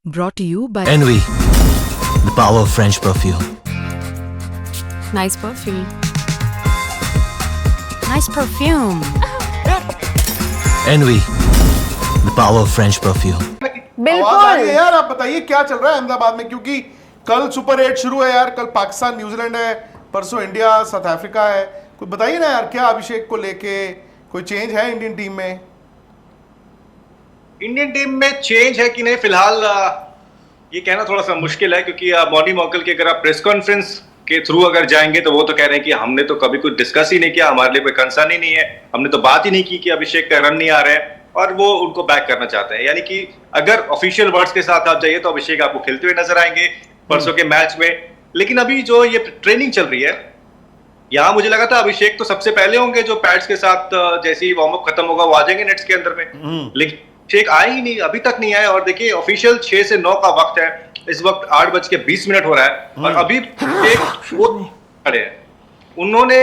Brought to you by Envy, the power of French perfume. Nice perfume. Nice perfume. Envy, the power of French perfume. आवाज आ रही है यार, आप बताइए क्या चल रहा है अहमदाबाद में, क्योंकि कल सुपर 8 शुरू है यार। कल पाकिस्तान न्यूजीलैंड है, परसों इंडिया साउथ अफ्रीका है। कुछ बताइए ना यार, क्या अभिषेक को लेके कोई चेंज है इंडियन टीम में? इंडियन टीम में चेंज है कि नहीं, फिलहाल ये कहना थोड़ा सा मुश्किल है, क्योंकि मॉर्नी मॉकल के अगर आप प्रेस कॉन्फ्रेंस के थ्रू अगर जाएंगे तो वो तो कह रहे हैं कि हमने तो कभी कुछ डिस्कस ही नहीं किया, हमारे लिए कोई कंसर्न ही नहीं है, हमने तो बात ही नहीं की कि अभिषेक का रन नहीं आ रहे हैं, और वो उनको बैक करना चाहते हैं। यानी कि अगर ऑफिशियल वर्ड्स के साथ आप जाइए तो अभिषेक आपको खेलते हुए नजर आएंगे परसों के मैच में। लेकिन अभी जो ये ट्रेनिंग चल रही है यहाँ, मुझे लगा था अभिषेक तो सबसे पहले होंगे जो पैड्स के साथ जैसे ही वार्म अप खत्म होगा वो आ जाएंगे नेट्स के अंदर में, लेकिन अभिषेक आए ही नहीं, अभी तक नहीं आए। और देखिए ऑफिशियल 6 से 9 का वक्त है, इस वक्त 8:20 हो रहा है और अभी एक वो खड़े हैं। उन्होंने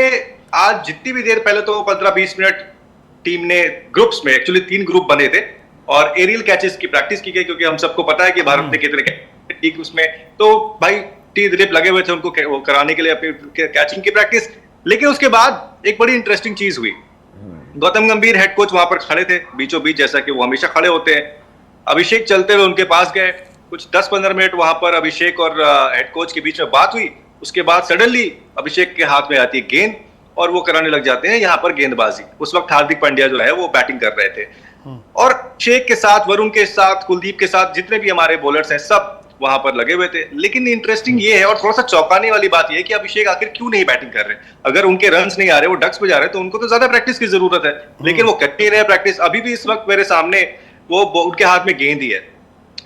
आज जितनी भी देर पहले तो 15-20 मिनट टीम ने ग्रुप्स में, एक्चुअली 3 ग्रुप बने थे और एरियल कैचेस की प्रैक्टिस की गई, क्योंकि हम सबको पता है कि भारत ने कितने ठीक उसमें तो भाई टी दिलीप लगे हुए थे उनको वो कराने के लिए अपनी कैचिंग की प्रैक्टिस। लेकिन उसके बाद एक बड़ी इंटरेस्टिंग चीज हुई, गौतम गंभीर हेड कोच वहां पर खड़े थे बीचों बीच, जैसा कि वो हमेशा खड़े होते हैं। अभिषेक चलते हुए उनके पास गए, कुछ 10-15 मिनट वहां पर अभिषेक और हेड कोच के बीच में बात हुई। उसके बाद सडनली अभिषेक के हाथ में आती है गेंद और वो कराने लग जाते हैं यहाँ पर गेंदबाजी। उस वक्त हार्दिक पांड्या जो है वो बैटिंग कर रहे थे और शेख के साथ, वरुण के साथ, कुलदीप के साथ जितने भी हमारे बॉलर्स हैं सब वहां पर लगे हुए थे। लेकिन इंटरेस्टिंग ये है और थोड़ा सा चौंकाने वाली बात ये है कि अभिषेक आखिर क्यों नहीं बैटिंग कर रहे? अगर उनके रन्स नहीं आ रहे, वो डक्स पे जा रहे हैं, तो उनको तो ज्यादा प्रैक्टिस की जरूरत है, लेकिन वो कर नहीं रहे प्रैक्टिस। अभी भी इस वक्त मेरे सामने वो उनके हाथ में गेंद ही है,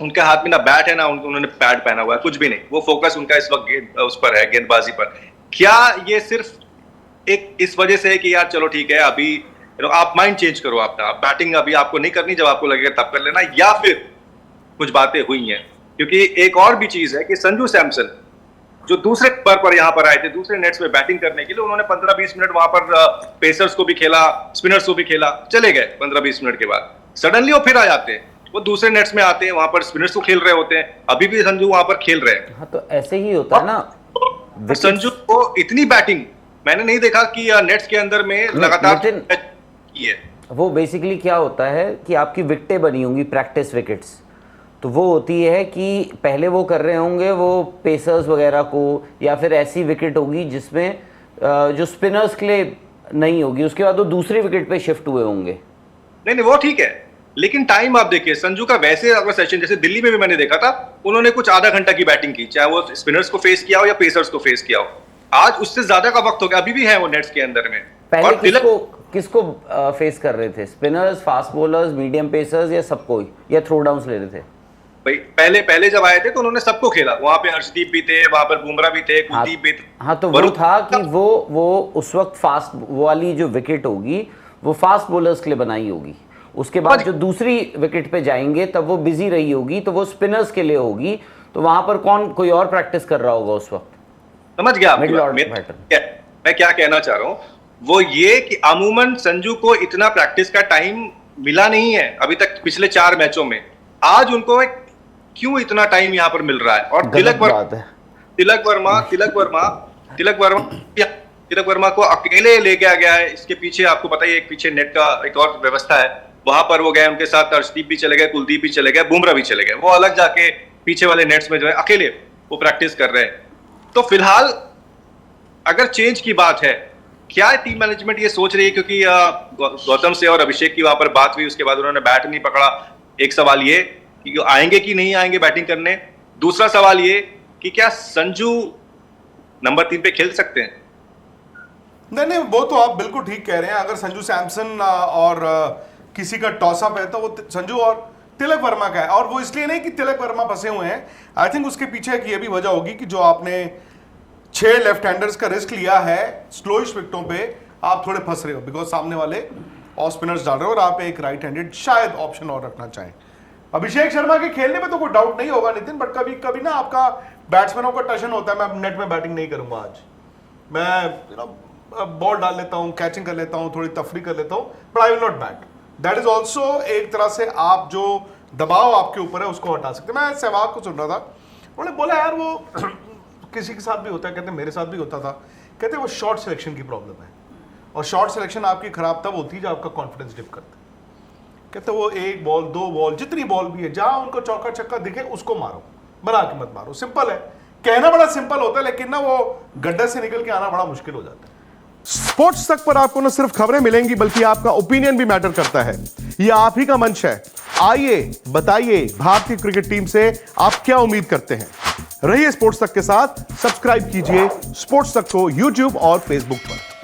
उनके हाथ में ना बैट है ना उन्होंने पैड पहना हुआ है, कुछ भी नहीं। वो फोकस उनका इस वक्त उस पर है, गेंदबाजी पर। क्या ये सिर्फ एक इस वजह से है कि यार चलो ठीक है अभी आप माइंड चेंज करो अपना, बैटिंग अभी आपको नहीं करनी, जब आपको लगेगा तब कर लेना, या फिर कुछ बातें हुई हैं? क्योंकि एक और भी चीज है कि संजू सैमसन जो दूसरे पर यहाँ पर आए थे दूसरे नेट्स में बैटिंग करने के लिए, उन्होंने 15-20 मिनट वहां पर पेसर्स को भी खेला, स्पिनर्स को भी खेला, चले गए। 15-20 मिनट के बाद सडनली वो फिर आ जाते हैं, वो दूसरे नेट्स में आते हैं, वहां पर स्पिनर्स को खेल रहे होते हैं। अभी भी संजू वहां पर खेल रहे हैं। हाँ, तो ऐसे ही होता है ना। संजू को इतनी बैटिंग मैंने नहीं देखा कि नेट्स के अंदर में लगातार की है। वो बेसिकली क्या होता है कि आपकी विकेटें बनी होंगी, प्रैक्टिस विकेट्स, तो वो होती है कि पहले वो कर रहे होंगे वो पेसर्स वगैरह को, या फिर ऐसी विकेट होगी जिसमें जो स्पिनर्स के लिए नहीं होगी, उसके बाद वो दूसरी विकेट पे शिफ्ट हुए होंगे। नहीं वो ठीक है, लेकिन टाइम आप देखिए संजू का वैसे अगर सेशन जैसे दिल्ली में भी मैंने देखा था, उन्होंने कुछ आधा घंटा की बैटिंग की, चाहे वो स्पिनर्स को फेस किया हो या पेसर्स को फेस किया हो। आज उससे ज्यादा का वक्त हो गया, अभी भी है वो नेट्स के अंदर में। पहले किसको फेस कर रहे थे? Spinners, fast bowlers, medium pacers, या सबको, या थ्रो डाउन्स ले रहे थे? भाई पहले जब आए थे तो उन्होंने सबको खेला, वहां पे हर्षदीप भी थे, वहां पर बुमराह भी थे, कुलदीप भी थे। हाँ, तो वो था कि वो उस वक्त फास्ट वाली जो विकेट होगी वो फास्ट बॉलर्स के लिए बनाई होगी। उसके बाद जो दूसरी विकेट पे जाएंगे तब वो बिजी रही होगी, तो वो स्पिनर्स के लिए होगी। तो वहां पर कोई और प्रैक्टिस कर रहा होगा उस वक्त। समझ गया मैं क्या कहना चाह रहा हूँ? वो ये कि अमूमन संजू को इतना प्रैक्टिस का टाइम मिला नहीं है अभी तक पिछले 4 मैचों में। आज उनको क्यों इतना टाइम यहाँ पर मिल रहा है? और तिलक वर्मा को अकेले ले गया है। इसके पीछे आपको पता ही है, एक पीछे नेट का एक और व्यवस्था है, वहां पर वो गए, उनके साथ हर्षदीप भी चले गए, कुलदीप भी चले गए, बुमराह भी चले गए। वो अलग जाके पीछे वाले नेट्स में जो है अकेले वो प्रैक्टिस कर रहे हैं। तो फिलहाल अगर चेंज की बात है, क्या टीम मैनेजमेंट ये सोच रही है? क्योंकि गौतम से और अभिषेक की वहां पर बात हुई, उसके बाद उन्होंने बैट नहीं पकड़ा। एक सवाल ये कि आएंगे कि नहीं आएंगे बैटिंग करने। दूसरा सवाल ये कि क्या संजू नंबर 3 पे खेल सकते हैं? नहीं, वो तो आप बिल्कुल ठीक कह रहे हैं। अगर संजू सैमसन और किसी का टॉसअप है तो वो संजू और तिलक वर्मा का है, और वो इसलिए नहीं कि तिलक वर्मा फंसे हुए हैं। आई थिंक उसके पीछे एक ये भी वजह होगी कि जो आपने 6 लेफ्ट हैंडर्स का रिस्क लिया है स्लोइश विकेटों पे, आप थोड़े फंस रहे हो, बिकॉज सामने वाले ऑफ स्पिनर्स डाल रहे हो और आप एक राइट हैंडेड शायद ऑप्शन और रखना चाहें। अभिषेक शर्मा के खेलने में तो कोई डाउट नहीं होगा नितिन, बट कभी कभी ना आपका बैट्समैनों का टशन होता है, मैं नेट में बैटिंग नहीं करूंगा आज, मैं बॉल डाल लेता हूं, कैचिंग कर लेता हूं, थोड़ी तफरी कर लेता हूं, but I will not bat. That is also एक तरह से आप जो दबाव आपके ऊपर है उसको हटा सकते हैं। मैं सहवाग को सुन रहा था, उन्होंने बोला यार वो किसी के साथ भी होता है, कहते मेरे साथ भी होता था, कहते वो शॉर्ट सिलेक्शन की प्रॉब्लम है और शॉर्ट सिलेक्शन आपकी खराब तब होती है जब आपका कॉन्फिडेंस डिप करता है। कहते वो 1 बॉल 2 बॉल जितनी बॉल भी है जहां उनको चौका छक्का दिखे उसको मारो, बना के मत मारो। सिंपल है, कहना बड़ा सिंपल होता है लेकिन ना वो गड्ढे से निकल के आना बड़ा मुश्किल हो जाता है। स्पोर्ट्स तक पर आपको न सिर्फ खबरें मिलेंगी बल्कि आपका ओपिनियन भी मैटर करता है। ये आप ही का मंच है, आइए बताइए भारतीय क्रिकेट टीम से आप क्या उम्मीद करते हैं। रहिए स्पोर्ट्स तक के साथ, सब्सक्राइब कीजिए स्पोर्ट्स तक को यूट्यूब और फेसबुक पर।